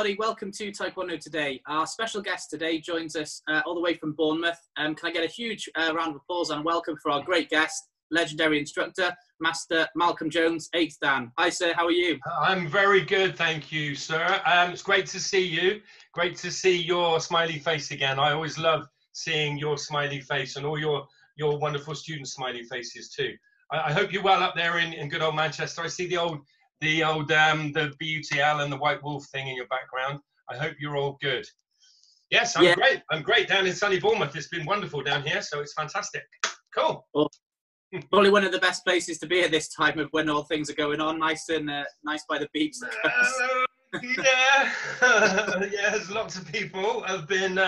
everybody. Welcome to Taekwondo Today. Our special guest today joins us all the way from Bournemouth. Can I get a huge round of applause and welcome for our great guest, legendary instructor, Master Jones VIII Dan. Hi, sir. How are you? I'm very good, thank you, sir. It's great to see you. Great to see your smiley face again. I always love seeing your smiley face and all your wonderful student smiley faces too. I hope you're well up there in good old Manchester. I see the BUTL and the White Wolf thing in your background. I hope you're all good. Yes, I'm great. I'm great down in sunny Bournemouth. It's been wonderful down here, so it's fantastic. Cool. Well, probably one of the best places to be at this time of when all things are going on. Nice by the beach. Yeah, yes, lots of people have been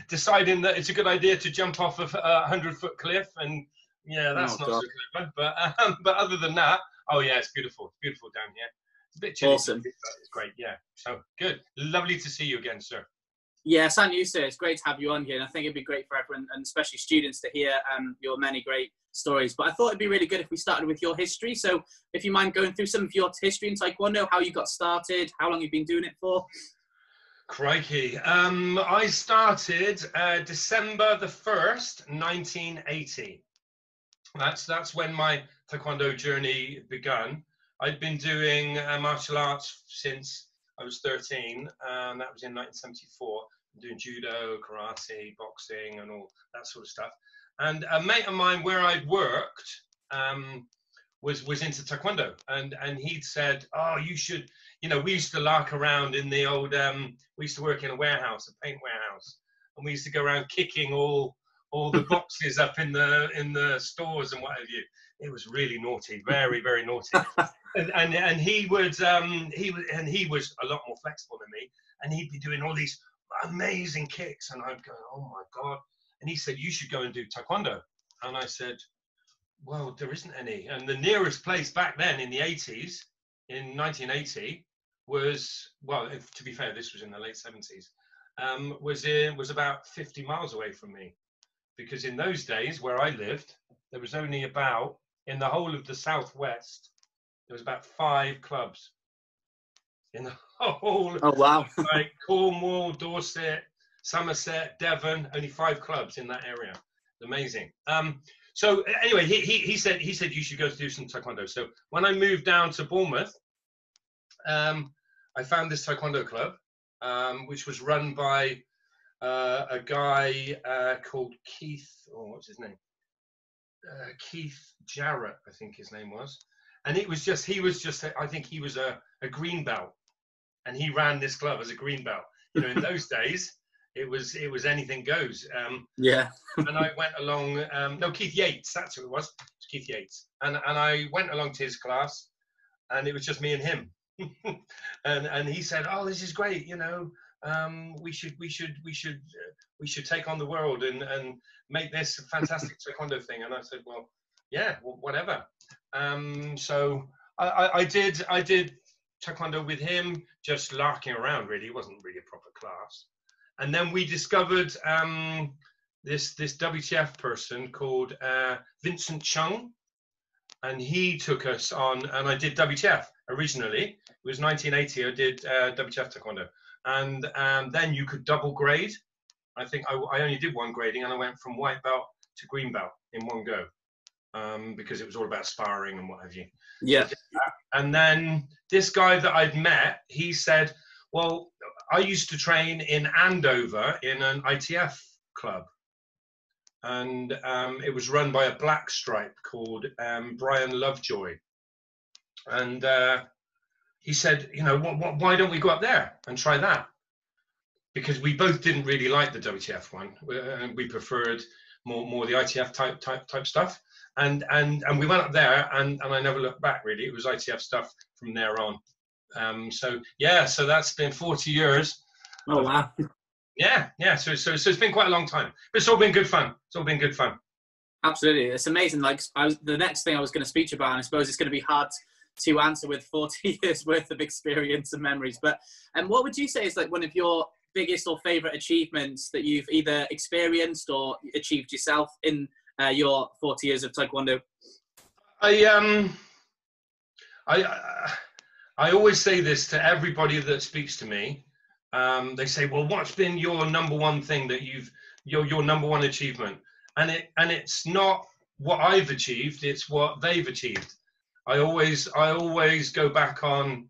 deciding that it's a good idea to jump off a 100-foot cliff, and yeah, that's not so clever. But other than that, oh yeah, it's beautiful. It's beautiful down here. It's a bit chilly. Awesome. It's great. Yeah. So good. Lovely to see you again, sir. Yes, and you, sir. It's great to have you on here, and I think it'd be great for everyone, and especially students, to hear your many great stories. But I thought it'd be really good if we started with your history. So, if you mind going through some of your history in Taekwondo, how you got started, how long you've been doing it for. Crikey. I started December the 1st, 1980. That's when my Taekwondo journey begun. I'd been doing martial arts since I was 13, and that was in 1974. I'm doing judo, karate, boxing, and all that sort of stuff. And a mate of mine where I'd worked was into Taekwondo, and he'd said, "Oh, you should." You know, we used to lark around in the old. We used to work in a warehouse, a paint warehouse, and we used to go around kicking all the boxes up in the stores and what have you. It was really naughty, very, very naughty. and he was a lot more flexible than me, and he'd be doing all these amazing kicks, and I'd go, oh my god. And he said, you should go and do Taekwondo. And I said, well, there isn't any. And the nearest place back then in the 80s, in 1980, was, well, to be fair, this was in the late 70s, was about 50 miles away from me. Because in those days where I lived, there was only about, in the whole of the Southwest, there was about 5 clubs. In the whole, oh wow, like Cornwall, Dorset, Somerset, Devon, only 5 clubs in that area. Amazing. So anyway, he said you should go do some Taekwondo. So when I moved down to Bournemouth, I found this Taekwondo club, which was run by a guy called Keith, or what's his name? Keith Jarrett, I think his name was. And he was just, I think he was a green belt, and he ran this club as a green belt. You know, in those days, it was anything goes. Yeah. And I went along. No, Keith Yates. That's who it was. It's Keith Yates. And I went along to his class, and it was just me and him. and he said, "Oh, this is great. You know, we should take on the world and make this a fantastic Taekwondo thing." And I said, "Well, yeah, whatever." So I did Taekwondo with him, just larking around. Really, it wasn't really a proper class. And then we discovered this WTF person called Vincent Chung, and he took us on. And I did WTF originally. It was 1980. I did WTF Taekwondo. And then you could double grade. I think I only did 1 grading, and I went from white belt to green belt in 1 go, because it was all about sparring and what have you. Yeah. And then this guy that I'd met, he said, well, I used to train in Andover in an ITF club, and it was run by a black stripe called Brian Lovejoy. And he said, you know, why don't we go up there and try that? Because we both didn't really like the WTF one. We preferred more the ITF type stuff. And we went up there, and I never looked back, really. It was ITF stuff from there on. So yeah, so that's been 40 years. Oh wow. Yeah. So it's been quite a long time, but it's all been good fun. It's all been good fun. Absolutely, it's amazing. Like the next thing I was going to speak to you about, and I suppose it's going to be hard to answer with 40 years worth of experience and memories. But what would you say is like one of your biggest or favorite achievements that you've either experienced or achieved yourself in your 40 years of Taekwondo? I always say this to everybody that speaks to me. they say, well, what's been your number one thing that your number one achievement? And it's not what I've achieved, it's what they've achieved. I always go back on,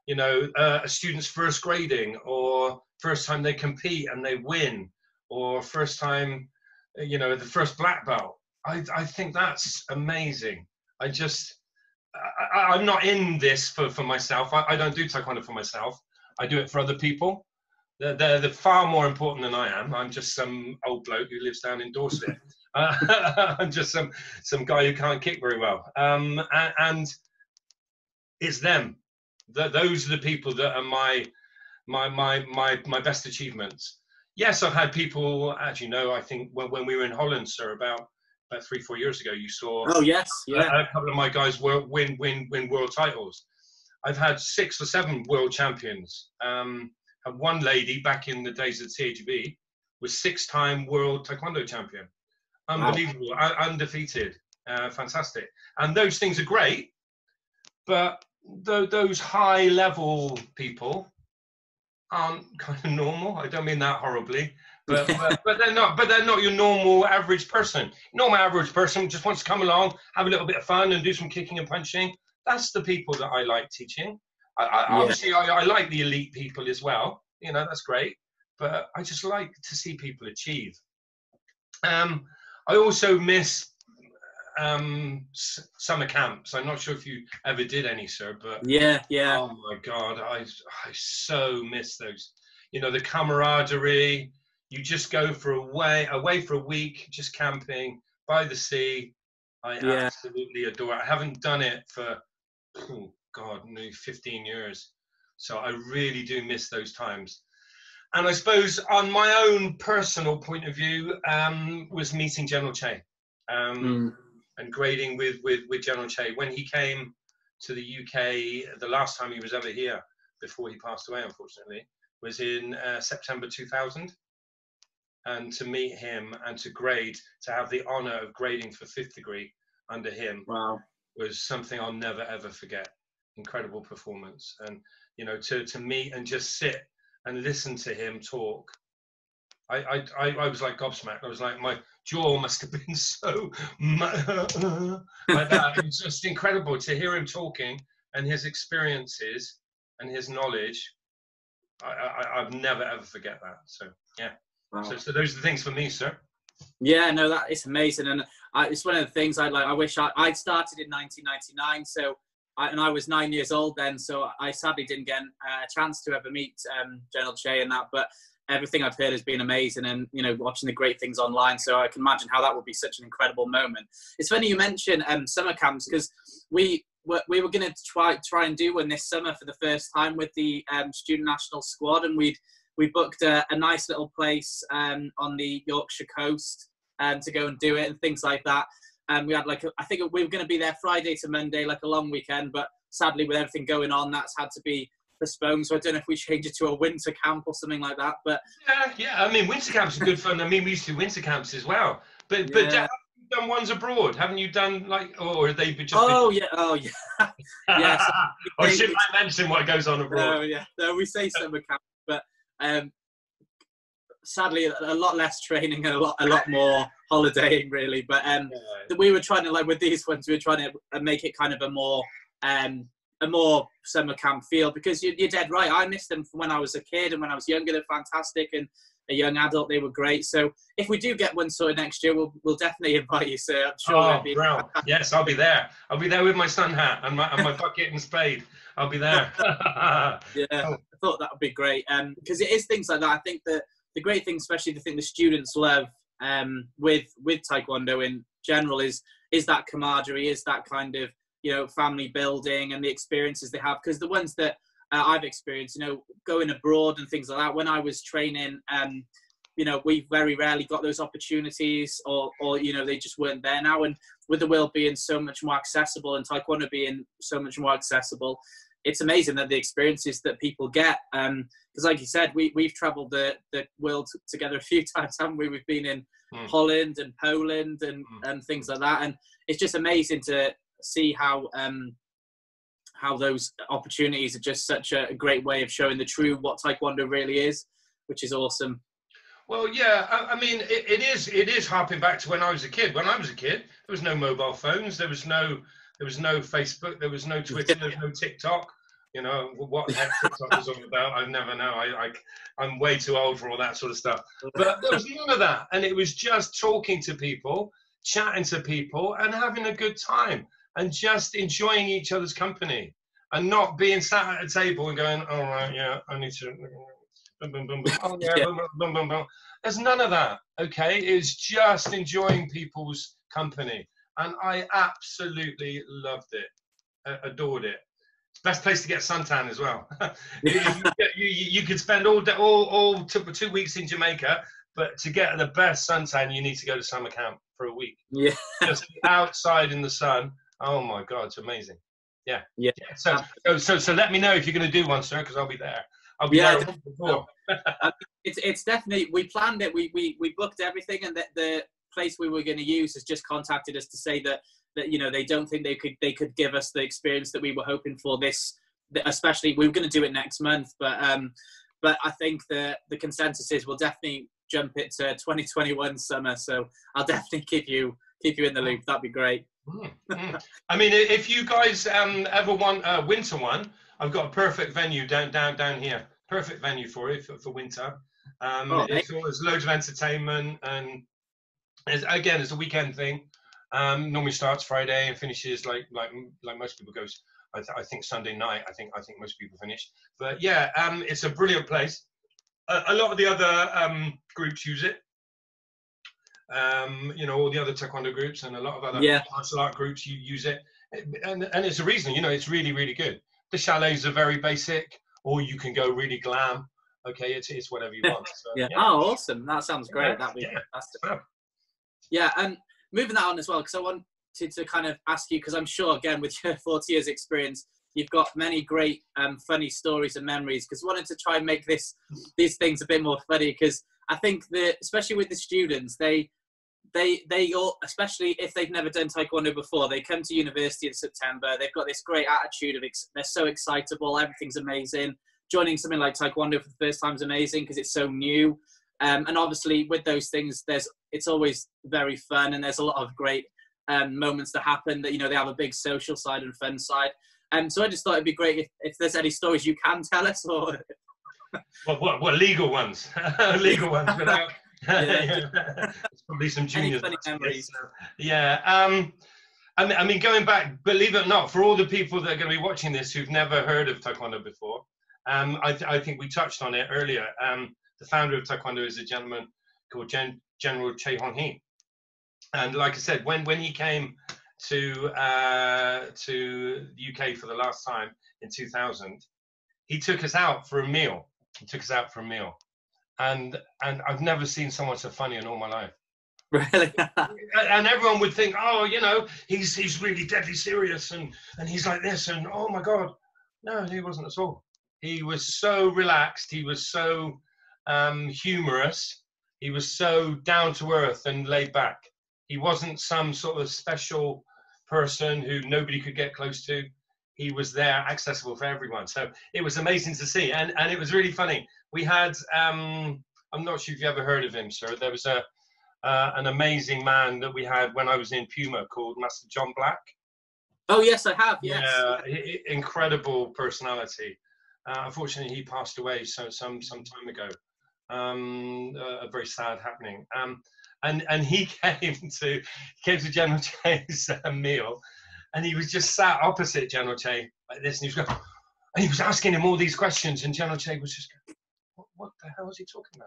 you know, a student's first grading, or first time they compete and they win, or first time, you know, the first black belt. I think that's amazing. I'm not in this for myself. I don't do Taekwondo for myself. I do it for other people. They're far more important than I am. I'm just some old bloke who lives down in Dorset. I'm just some guy who can't kick very well. And it's them. Those are the people that are my best achievements. Yes, I've had people, as you know, I think when we were in Holland, sir, about 3-4 years ago, you saw Oh yes, yeah. a couple of my guys win world titles. I've had 6 or 7 world champions. And one lady back in the days of THB was 6-time world Taekwondo champion. Unbelievable, wow. Undefeated, fantastic. And those things are great, but those high level people aren't kind of normal. I don't mean that horribly, but they're not your normal average person. Normal average person just wants to come along, have a little bit of fun, and do some kicking and punching. That's the people that I like teaching. Obviously, I like the elite people as well. You know, that's great, but I just like to see people achieve. I also miss summer camps. I'm not sure if you ever did any, sir, but yeah. Oh my God, I so miss those. You know, the camaraderie. You just go away for a week, just camping by the sea. I absolutely adore it. I haven't done it for, oh God, nearly 15 years. So I really do miss those times. And I suppose on my own personal point of view, was meeting General Che, and grading with General Che. When he came to the UK, the last time he was ever here, before he passed away, unfortunately, was in September 2000. And to meet him and to have the honor of grading for 5th degree under him, wow, was something I'll never, ever forget. Incredible performance. And, you know, to meet and just sit and listen to him talk, I was like gobsmacked. I was like, my jaw must have been so like that. It was just incredible to hear him talking, and his experiences and his knowledge. I've never ever forget that. So yeah. Wow. So those are the things for me, sir. Yeah, no, that is amazing, and it's one of the things I wish I'd started in 1999. So I was 9 years old then, so I sadly didn't get a chance to ever meet General Che and that, but everything I've heard has been amazing, and, you know, watching the great things online. So I can imagine how that would be such an incredible moment. It's funny you mention summer camps, because we were going to try and do one this summer for the first time with the student national squad, and we booked a nice little place on the Yorkshire coast to go and do it and things like that. And we had I think we were going to be there Friday to Monday, like a long weekend, but sadly with everything going on, that's had to be postponed. So I don't know if we change it to a winter camp or something like that. But yeah. I mean, winter camps are good fun. I mean, we used to do winter camps as well. But haven't you done ones abroad? Haven't you done or are they just? Oh yeah. Yes. Or should I mention what goes on abroad? No, we say summer camp, but sadly a lot less training and a lot more holidaying, really. But we were trying to, with these ones, we were trying to make it kind of a more summer camp feel, because you're dead right. I missed them from when I was a kid, and when I was younger, they're fantastic, and a young adult, they were great. So if we do get one sorted next year, we'll definitely invite you, sir. I'm sure. Yes, I'll be there. I'll be there with my sun hat and my bucket and spade. I'll be there. Yeah, I thought that would be great. Because it is things like that. I think that the great thing, especially the thing the students love with Taekwondo in general, is that camaraderie, is that kind of, you know, family building and the experiences they have. Because the ones that I've experienced, you know, going abroad and things like that, when I was training, you know, we very rarely got those opportunities, or you know, they just weren't there now. And with the world being so much more accessible and Taekwondo being so much more accessible, it's amazing that the experiences that people get. Because like you said, we've traveled the world together a few times, haven't we? We've been in Holland and Poland and things like that. And it's just amazing to see how how those opportunities are just such a great way of showing the true what Taekwondo really is, which is awesome. Well, yeah, I mean, it is harping back to when I was a kid. When I was a kid, there was no mobile phones, there was no Facebook, there was no Twitter, there was no TikTok. You know, what the heck TikTok was all about, I never know. I'm way too old for all that sort of stuff. But there was none of that. And it was just talking to people, chatting to people, and having a good time, and just enjoying each other's company, and not being sat at a table and going, all right, yeah, I need to... Boom, boom, boom, boom. Oh, yeah, boom, boom, boom, boom. There's none of that, okay? It's just enjoying people's company. And I absolutely loved it, adored it. Best place to get suntan as well. you could spend all 2 weeks in Jamaica, but to get the best suntan, you need to go to summer camp for a week. Yeah. Just outside in the sun. Oh my God, it's amazing. Yeah. Yeah. So let me know if you're going to do one, sir, because I'll be there. I'll be there before. It's definitely, we planned it. We booked everything, and the place we were going to use has just contacted us to say that you know, they don't think they could give us the experience that we were hoping for this, especially we were going to do it next month, but I think the consensus is we'll definitely jump it to 2021 summer, so I'll definitely keep you in the loop. That'd be great. I mean, if you guys ever want a winter one, I've got a perfect venue down here. Perfect venue for it for winter. It's loads of entertainment, and it's a weekend thing. Normally starts Friday and finishes like most people goes. I think Sunday night. I think most people finish. But yeah, it's a brilliant place. A lot of the other groups use it. You know, all the other Taekwondo groups and a lot of other martial art groups use it, and it's a reason. You know, it's really, really good. The chalets are very basic, or you can go really glam. Okay, it's whatever you want. So, yeah. Oh, awesome! That sounds great. That'd be fantastic. Yeah, and moving that on as well, because I wanted to kind of ask you, because I'm sure, again, with your 40 years experience, you've got many great funny stories and memories, because I wanted to try and make these things a bit more funny, because I think that, especially with the students, they all, especially if they've never done Taekwondo before, they come to university in September, they've got this great attitude of, they're so excitable, everything's amazing. Joining something like Taekwondo for the first time is amazing because it's so new. And obviously with those things, it's always very fun, and there's a lot of great moments that happen that, you know, they have a big social side and fun side. So I just thought it'd be great if there's any stories you can tell us, or what legal ones, legal ones without. It's probably some juniors. Any funny memories? Yeah. I mean, going back, believe it or not, for all the people that are going to be watching this who've never heard of Taekwondo before, I think we touched on it earlier. The founder of Taekwondo is a gentleman called General Choi Hong-hee. And like I said, when he came to the UK for the last time in 2000, he took us out for a meal. And I've never seen someone so funny in all my life. Really? And everyone would think, oh, you know, he's really deadly serious, and he's like this, and oh my God. No, he wasn't at all. He was so relaxed. He was so humorous. He was so down to earth and laid back. He wasn't some sort of special person who nobody could get close to. He was there, accessible for everyone. So it was amazing to see, and it was really funny. We had, I'm not sure if you ever heard of him, sir. There was an amazing man that we had when I was in Puma called Master John Black. Oh yes, I have. Yes. Yeah, incredible personality. Unfortunately, he passed away some time ago. A very sad happening. And he came to General Che's meal, and he was just sat opposite General Che like this, and he was asking him all these questions, and General Che was just going, what the hell is he talking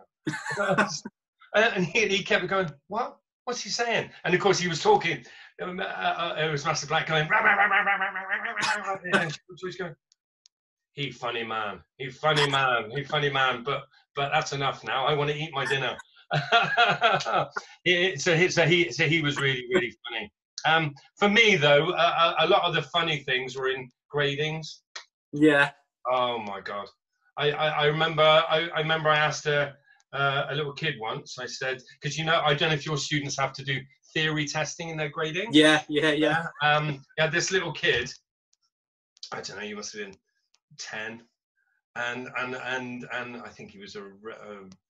about? And he kept going, what's he saying? And of course he was talking. It was Master Black going, rah, rah, rah, rah, rah, rah, rah, rah, rah, and he's going, he funny man, but that's enough now. I want to eat my dinner. So he was really, really funny. For me though, a lot of the funny things were in gradings. Yeah. Oh my God. I remember I asked a little kid once, I said, because you know, I don't know if your students have to do theory testing in their grading. Yeah. This little kid, I don't know, he must have been 10. And I think he was a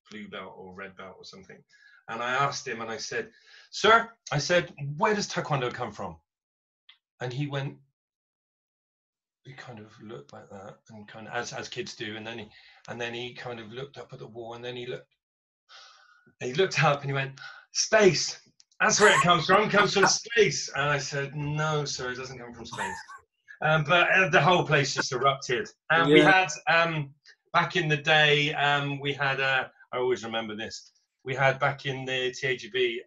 blue belt or red belt or something. And I asked him, and I said, "Sir," I said, "where does Taekwondo come from?" And he went, he kind of looked like that, and kind of as kids do, and then he kind of looked up at the wall, and then he looked up and he went, "Space. That's where it comes from. It comes from space." And I said, "No, sir, it doesn't come from space." But the whole place just erupted. We had back in the day, we had I always remember this. We had back in the TAGB,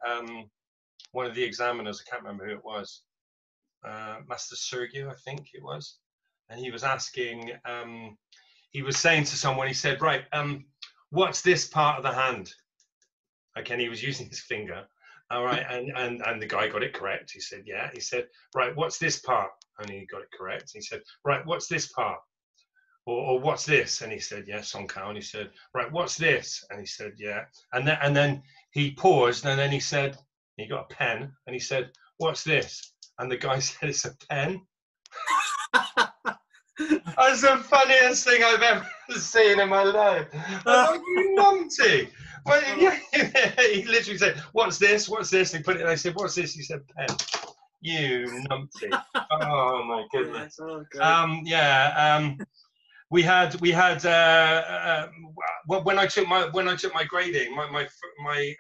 one of the examiners, I can't remember who it was, Master Sergio, I think it was, and he was asking, he was saying to someone, he said, "Right, what's this part of the hand?" Okay, and he was using his finger. All right, and the guy got it correct. He said, "Yeah." He said, "Right, what's this part?" And he got it correct. He said, "Right, what's this part? Or what's this?" And he said, "Yeah, Songkao." And he said, "Right, what's this?" And he said, "Yeah." And then he paused, and then he said, he got a pen, and he said, "What's this?" And the guy said, "It's a pen." That's the funniest thing I've ever seen in my life. I'm like, "You numpty." Well, yeah, he literally said, "What's this? What's this?" And he put it, and I said, "What's this?" He said, "Pen." You numpty. Oh my goodness. We had when I took my grading, my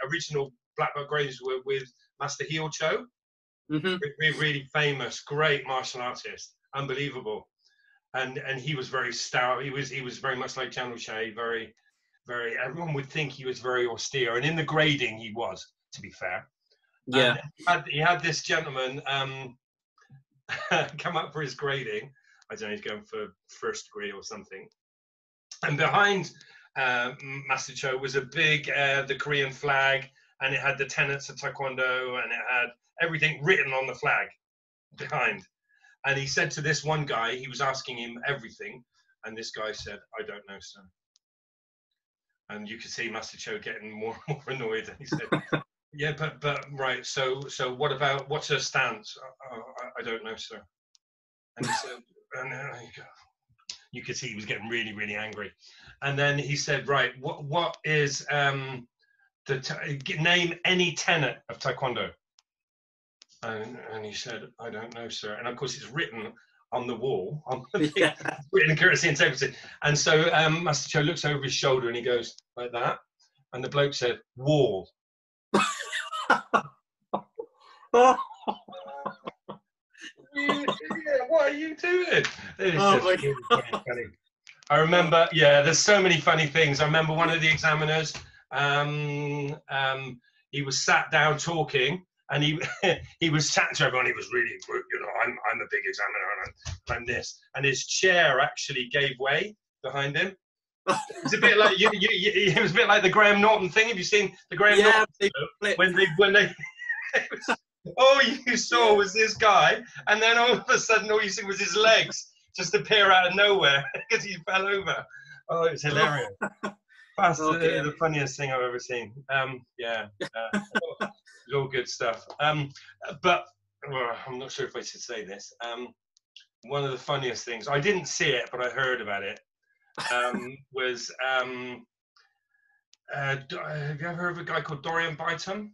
original black belt grades were with Master Heel Cho. Really famous, great martial artist, unbelievable. And he was very stout. He was very much like Channel Shay, very, everyone would think he was very austere, and in the grading he was, to be fair. Yeah. And he had this gentleman come up for his grading. I don't know, he's going for first degree or something. And behind Master Cho was a big, the Korean flag, and it had the tenets of Taekwondo, and it had everything written on the flag behind. And he said to this one guy, he was asking him everything, and this guy said, "I don't know, sir." And you could see Master Cho getting more and more annoyed. And he said, "Yeah, but right. So what's her stance?" I don't know, sir." And he said, and you could see he was getting really, really angry. And then he said, "Right, what is name any tenet of Taekwondo?" And he said, "I don't know, sir." And of course, it's written on the wall, written in courtesy and integrity. And so Master Cho looks over his shoulder and he goes like that. And the bloke said, "Wall." What are you doing? Really funny. I remember, there's so many funny things. I remember one of the examiners, he was sat down talking, and he was chatting to everyone. He was really, I'm a big examiner, and I'm this. And his chair actually gave way behind him. It's a bit like it was a bit like the Graham Norton thing. Have you seen the Graham Norton when they all you saw was this guy, and then all of a sudden all you see was his legs just appear out of nowhere because he fell over. Oh, it was hilarious. That's the funniest thing I've ever seen. It was all good stuff. But I'm not sure if I should say this. One of the funniest things, I didn't see it, but I heard about it, was, have you ever heard of a guy called Dorian Byton?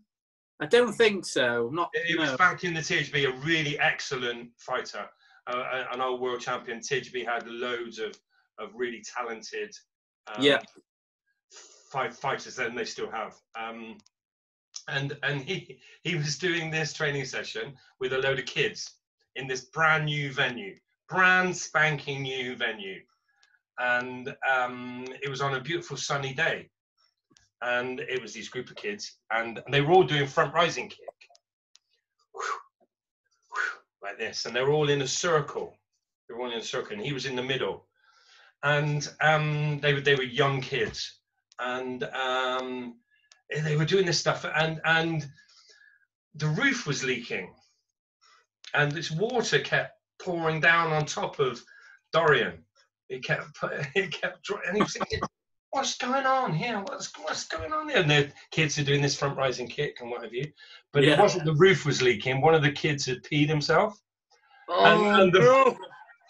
I don't think so. He was back in the THB, a really excellent fighter, an old world champion. THB had loads of really talented fighters, and they still have. And he was doing this training session with a load of kids in this brand new venue, brand spanking new venue, and it was on a beautiful sunny day. And it was these group of kids, and they were all doing front rising kick, like this, and they were all in a circle. They were all in a circle, and he was in the middle. And they were young kids, and they were doing this stuff, and the roof was leaking, and this water kept pouring down on top of Dorian. It kept, and he was thinking, "What's going on here? What's going on here?" And the kids are doing this front rising kick and what have you. But it wasn't the roof was leaking. One of the kids had peed himself.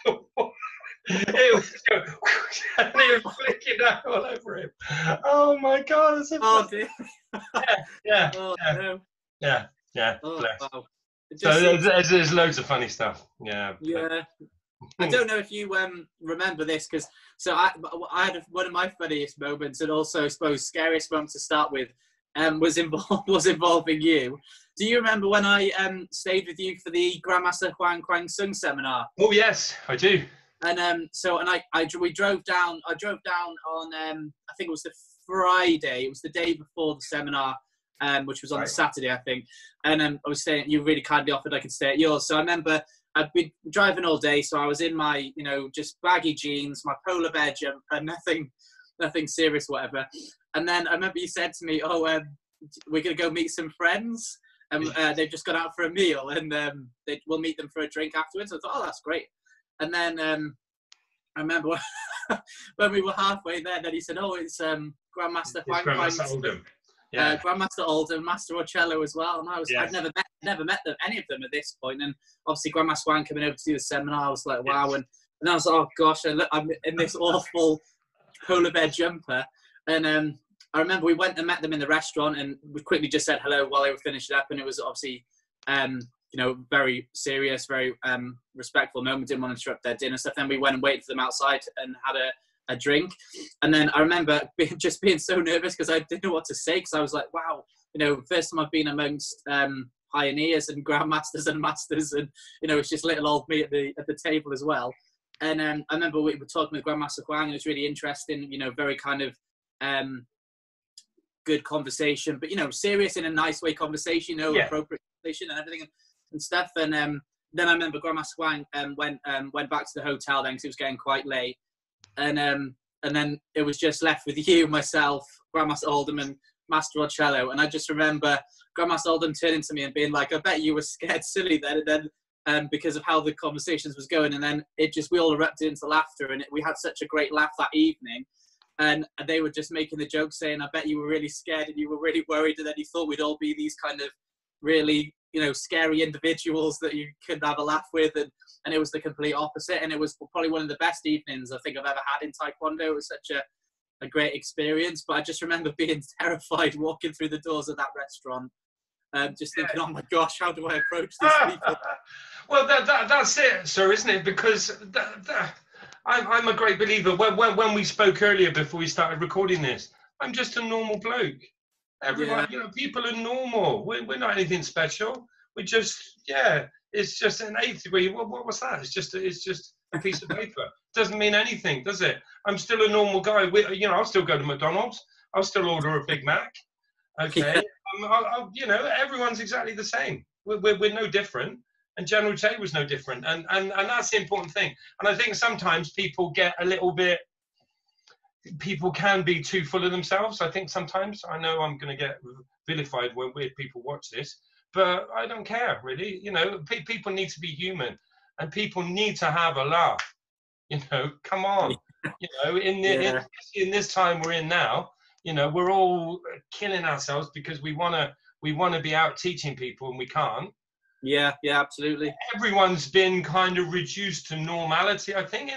It was, and it was flicking out all over him. Oh my God! Oh dear. Yeah, Oh yeah, no. yeah. Oh Bless. wow. It So just seems. there's loads of funny stuff. Yeah. Yeah. I don't know if you remember this, because I had one of my funniest moments, and also I suppose scariest moments to start with, was involving you. Do you remember when I stayed with you for the Grandmaster Huang Kwang Sung seminar? Oh yes, I do. And we drove down. I drove down on I think it was the Friday. It was the day before the seminar, which was on the Saturday, I think. And I was staying. You really kindly offered I could stay at yours. So I remember I'd been driving all day, so I was in my just baggy jeans, my polar bear jumper, nothing serious, whatever. And then I remember you said to me, "Oh, we're gonna go meet some friends." And they've just gone out for a meal, and we'll meet them for a drink afterwards. I thought, "Oh, that's great." And then I remember when we were halfway there, then he said, "Oh, it's Grandmaster Huang Grandmaster Oldham. Yeah. Grandmaster Oldham, Master Ocello as well." And I'd never met them, any of them at this point. And obviously Grandmaster Huang coming over to do the seminar, I was like, wow. And I was like, oh gosh, I'm in this awful polar bear jumper. And I remember we went and met them in the restaurant, and we quickly just said hello while they were finishing up. And it was obviously very serious, very respectful moment. Didn't want to interrupt their dinner stuff. Then we went and waited for them outside and had a drink. And then I remember just being so nervous because I didn't know what to say, because I was like, wow, first time I've been amongst pioneers and grandmasters and masters, and it's just little old me at the table as well. And I remember we were talking with Grandmaster Huang, and it was really interesting, very kind of good conversation, but serious in a nice way conversation, appropriate conversation and everything and stuff. And then I remember Grandmaster Huang went back to the hotel then, because it was getting quite late. And then it was just left with you, myself, Grandmaster Oldham, and Master Ocello. And I just remember Grandmaster Oldham turning to me and being like, "I bet you were scared silly then," and then because of how the conversations was going. And then we all erupted into laughter, and we had such a great laugh that evening. And they were just making the joke saying, "I bet you were really scared and you were really worried, and then you thought we'd all be these kind of really scary individuals that you could have a laugh with," and it was the complete opposite. And it was probably one of the best evenings I think I've ever had in Taekwondo. It was such a great experience. But I just remember being terrified walking through the doors of that restaurant, just thinking, "Oh my gosh, how do I approach these people?" Well, that's it, sir, isn't it? Because I'm a great believer. When we spoke earlier before we started recording this, I'm just a normal bloke. Everyone, people are normal. We're not anything special. We just, it's just an eighth degree. What's that? It's just a piece of paper. Doesn't mean anything, does it? I'm still a normal guy. I'll still go to McDonald's. I'll still order a Big Mac. Okay. Everyone's exactly the same. We're no different. And General Che was no different. And that's the important thing. And I think sometimes people get a little bit, people can be too full of themselves. I think sometimes, I know I'm going to get vilified when weird people watch this, but I don't care really. People need to be human, and people need to have a laugh. Come on. In this time we're in now, we're all killing ourselves because we want to be out teaching people, and we can't. Yeah, absolutely. Everyone's been kind of reduced to normality. I think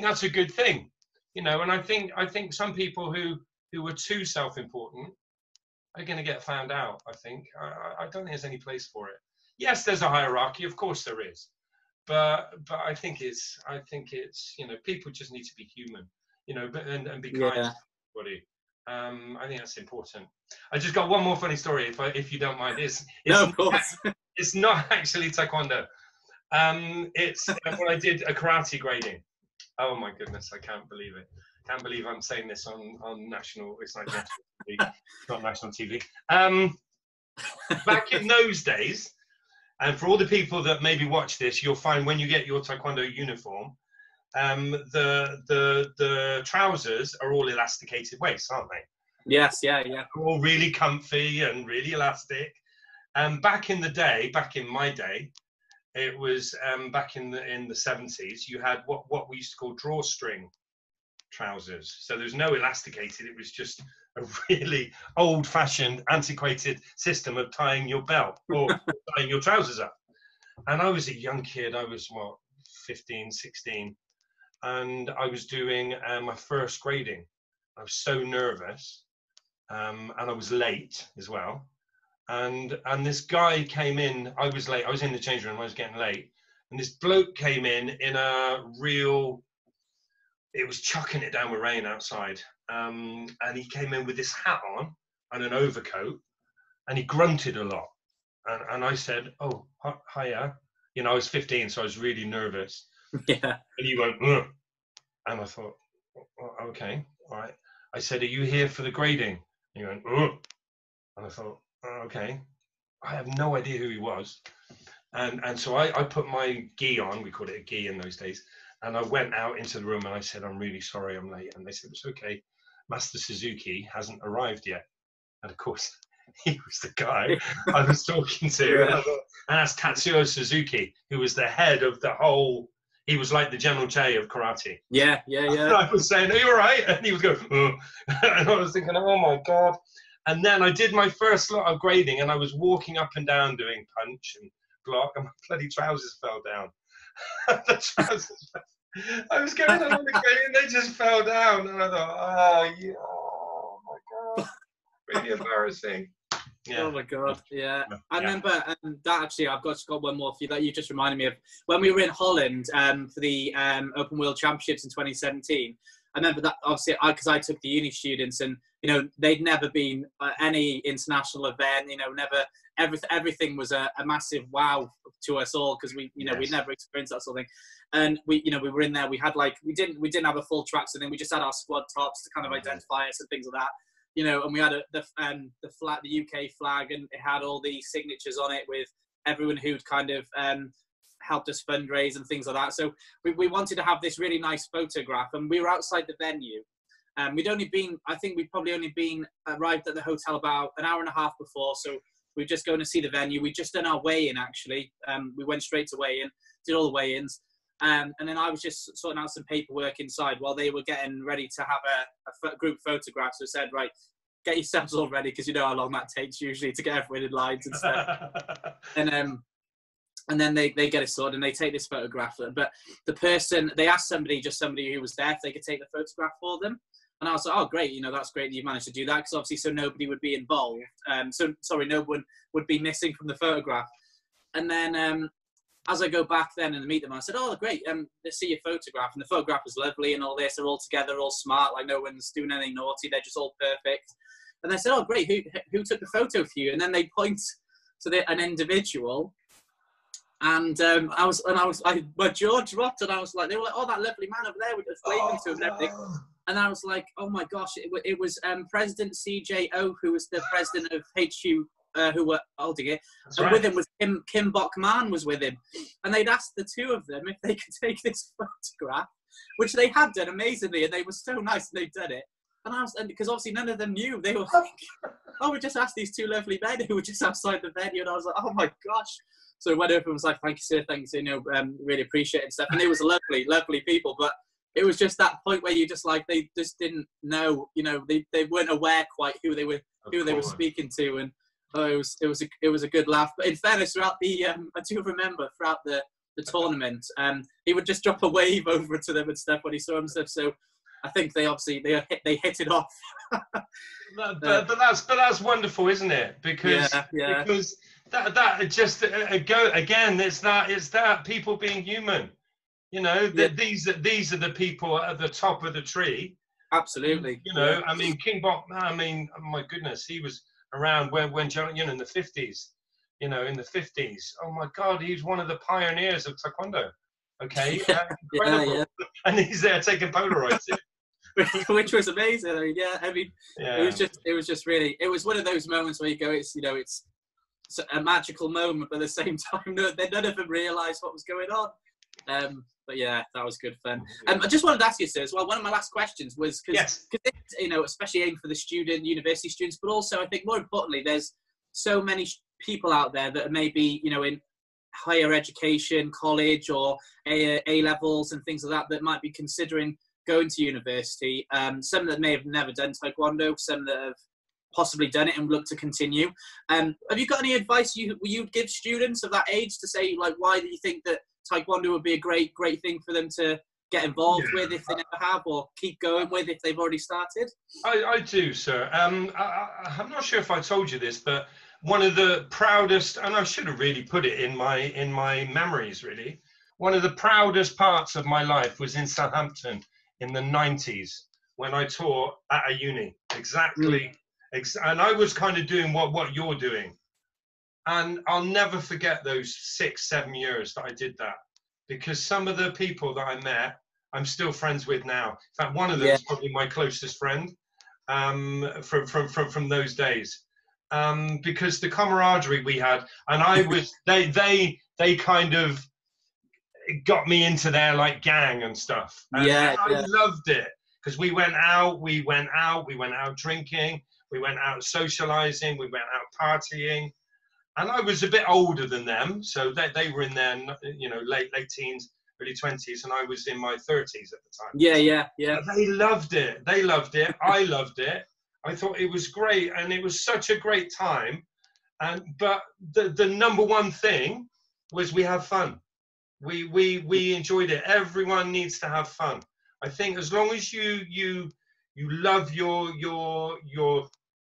that's a good thing. And I think some people who are too self-important are going to get found out. I think I don't think there's any place for it. Yes, there's a hierarchy, of course there is, but I think it's people just need to be human, and be kind to everybody. I think that's important. I just got one more funny story, if you don't mind. No, of course. It's not actually Taekwondo. It's when I did a karate grading. Oh my goodness, I can't believe it. Can't believe I'm saying this on national. It's not national TV. It's not national TV. Back in those days, and for all the people that maybe watch this, you'll find when you get your Taekwondo uniform, the trousers are all elasticated waists, aren't they? Yes, yeah. They're all really comfy and really elastic. Back in my day, it was back in the 70s. You had what we used to call drawstring trousers. So there's no elasticated. It was just a really old-fashioned, antiquated system of tying your belt or tying your trousers up. And I was a young kid. I was 15, 16. And I was doing my first grading. I was so nervous, and I was late as well. And this guy came in. I was late. I was in the change room. I was getting late. And this bloke came in a real, it was chucking it down with rain outside. And he came in with this hat on and an overcoat, and he grunted a lot. And I said, "Oh, hiya." You know, I was 15, so I was really nervous. Yeah. And he went, "Ugh." And I thought, okay, all right. I said, "Are you here for the grading?" And he went, "Ugh." And I thought, okay. I have no idea who he was. And so I put my gi on, we called it a gi in those days. And I went out into the room and I said, "I'm really sorry I'm late." And they said, "It's okay. Master Suzuki hasn't arrived yet." And of course, he was the guy I was talking to. Yeah. And that's Tatsuo Suzuki, who was the head of the whole, he was like the General Che of karate. Yeah. And I was saying, "Are you all right?" And he was going, "Oh." And I was thinking, oh my God. And then I did my first lot of grading, and I was walking up and down doing punch and block, and my bloody trousers fell down. The trousers, I was going along the grade, and they just fell down. And I thought, oh, yeah, oh my God. Really embarrassing. Yeah. Oh my God, yeah. Yeah. I remember that actually, I've got one more for you that you just reminded me of. When we were in Holland for the Open World Championships in 2017, I remember that, obviously, because I took the uni students, and, you know, they'd never been any international event, you know, never, everything was a massive wow to us all, because we, you know, we'd never experienced that sort of thing. And we, you know, we were in there, we had like, we didn't have a full track, so then we just had our squad tops to kind of identify us and things like that. You know, and we had the flag, the UK flag, and it had all the signatures on it with everyone who'd kind of helped us fundraise and things like that. So we wanted to have this really nice photograph, and we were outside the venue. We'd only been, I think we'd probably only been arrived at the hotel about an hour and a half before. So we were just going to see the venue. We'd just done our weigh-in, actually. We went straight to weigh-in, did all the weigh-ins. And then I was just sorting out some paperwork inside while they were getting ready to have a group photograph. So I said, right, get yourselves all ready, because you know how long that takes usually to get everyone in lines and stuff. And then they get it sorted and they take this photograph. But the person, they asked somebody who was there if they could take the photograph for them. And I was like, oh, great, you know, that's great that you managed to do that, because obviously so nobody would be involved. No one would be missing from the photograph. And then as I go back then and meet them, I said, oh, great, let's see your photograph. And the photograph was lovely and all this. They're all together, all smart, like no one's doing anything naughty. They're just all perfect. And they said, oh, great, who took the photo for you? And then they point to an individual. And my jaw dropped, and I was like, they were like, oh, that lovely man over there, we're just waving to him and everything. And I was like, oh my gosh, it was President CJO, who was the president of HU, who were holding it. That's and right. With him was Kim Bok-man was with him. And they'd asked the two of them if they could take this photograph, which they had done amazingly, and they were so nice and they'd done it. And because obviously none of them knew, they were like, oh, we just asked these two lovely men who were just outside the venue. And I was like, oh my gosh. So I went over and was like, thank you, sir, thank you, sir, you know, really appreciate it and stuff. And it was lovely, lovely people. But it was just that point where you just like, they just didn't know, you know, they weren't aware quite who they were speaking to. And it was a good laugh. But in fairness, throughout the, I do remember throughout the tournament, he would just drop a wave over to them and stuff when he saw them and stuff. So I think they hit it off. but that's wonderful, isn't it? Because because that just again, it's that people being human. You know, these are the people at the top of the tree. Absolutely. You know, I mean, King Bok. I mean, my goodness, he was around when you know, in the 50s. You know, in the 50s. Oh my God, he's one of the pioneers of Taekwondo. Okay, incredible. And he's there taking Polaroids. Which was amazing. It was just really, it was one of those moments where you go, it's a magical moment, but at the same time, none of them realised what was going on. But yeah, that was good fun. I just wanted to ask you, sir, as well, one of my last questions was, because you know, especially aimed for the university students, but also I think more importantly, there's so many people out there that are maybe, you know, in higher education, college or A levels and things like that might be considering going to university. Some that may have never done Taekwondo, some that have possibly done it and look to continue. Have you got any advice you'd give students of that age to say, like, why do you think that Taekwondo would be a great thing for them to get involved Yeah. with if they never have, or keep going with if they've already started? I do, sir. I'm not sure if I told you this, but one of the proudest, and I should have really put it in my memories, really. One of the proudest parts of my life was in Southampton in the 90s when I taught at a uni. Exactly. And I was kind of doing what you're doing. And I'll never forget those 6-7 years that I did that, because some of the people that I met, I'm still friends with now. In fact, one of them is probably my closest friend from those days, because the camaraderie we had, and I was they kind of got me into their like gang and stuff, and I loved it because we went out drinking, we went out socializing, we went out partying, and I was a bit older than them, so they were in their late teens, early 20s, and I was in my 30s at the time. Yeah. But they loved it. I loved it. I thought it was great, and it was such a great time. But the number one thing was we have fun. We enjoyed it. Everyone needs to have fun. I think as long as you love your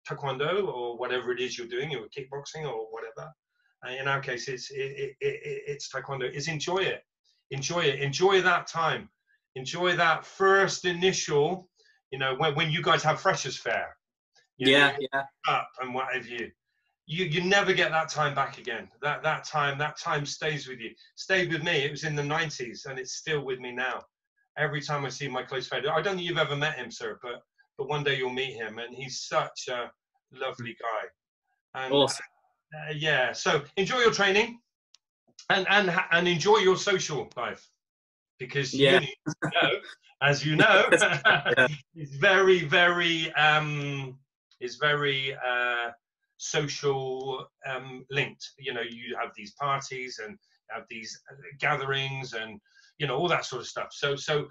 Taekwondo or whatever it is you're doing, your kickboxing or whatever. In our case, it's Taekwondo. Is enjoy it. Enjoy that time. Enjoy that first initial, when you guys have freshers fair. Up and what have you. You never get that time back again. That time stays with you. Stayed with me. It was in the 90s, and it's still with me now. Every time I see my close friend, I don't think you've ever met him, sir, but one day you'll meet him, and he's such a lovely guy. And awesome. So enjoy your training, and enjoy your social life, because uni, as you know, is very social linked. You have these parties and have these gatherings and all that sort of stuff. So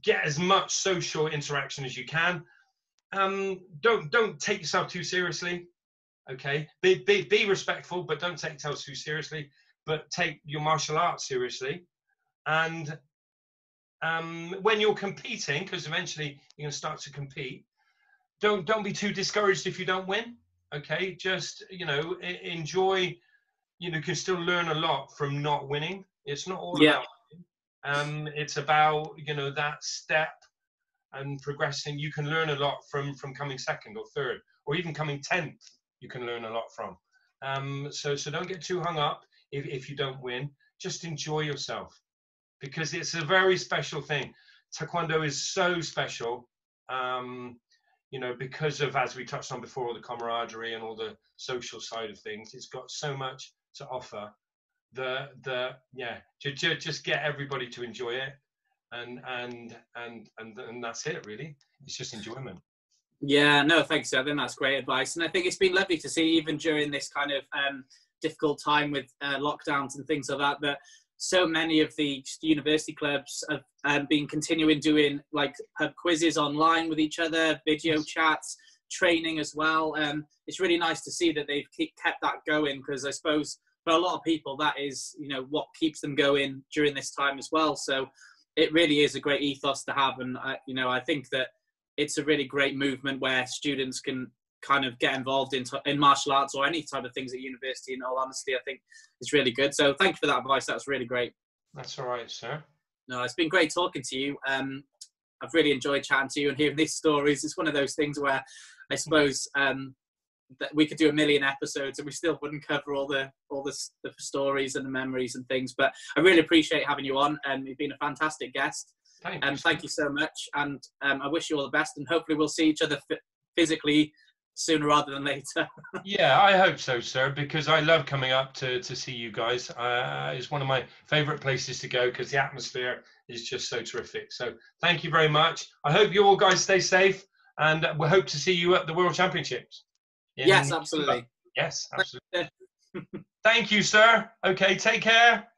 get as much social interaction as you can. Don't take yourself too seriously. Okay, be respectful, but don't take yourself too seriously. But take your martial arts seriously. And when you're competing, because eventually you're going to start to compete, don't be too discouraged if you don't win. Okay, just enjoy. You can still learn a lot from not winning. It's not all about winning. It's about that step and progressing. You can learn a lot from coming second or third, or even coming 10th. You can learn a lot from. So don't get too hung up if you don't win. Just enjoy yourself, because it's a very special thing. Taekwondo is so special, because of, as we touched on before, all the camaraderie and all the social side of things. It's got so much to offer. Just get everybody to enjoy it, and that's it really. It's just enjoyment. Yeah, no, thanks. I think that's great advice, and I think it's been lovely to see, even during this kind of difficult time with lockdowns and things like that so many of the university clubs have been continuing doing like pub quizzes online with each other, video chats, training as well. It's really nice to see that they've kept that going, because I suppose for a lot of people that is what keeps them going during this time as well. So it really is a great ethos to have, and I think that it's a really great movement where students can kind of get involved in martial arts or any type of things at university. In all honesty, I think it's really good. So thank you for that advice. That's really great. That's all right, sir. No, it's been great talking to you. I've really enjoyed chatting to you and hearing these stories. It's one of those things where I suppose that we could do 1 million episodes and we still wouldn't cover all the stories and the memories and things. But I really appreciate having you on, and you've been a fantastic guest. Thank you so much, and I wish you all the best, and hopefully we'll see each other physically sooner rather than later. Yeah, I hope so, sir, because I love coming up to see you guys. It's one of my favorite places to go because the atmosphere is just so terrific. So thank you very much. I hope you all guys stay safe, and we hope to see you at the World Championships. Yes, absolutely. Yes, absolutely. Thank you, sir. Okay, take care.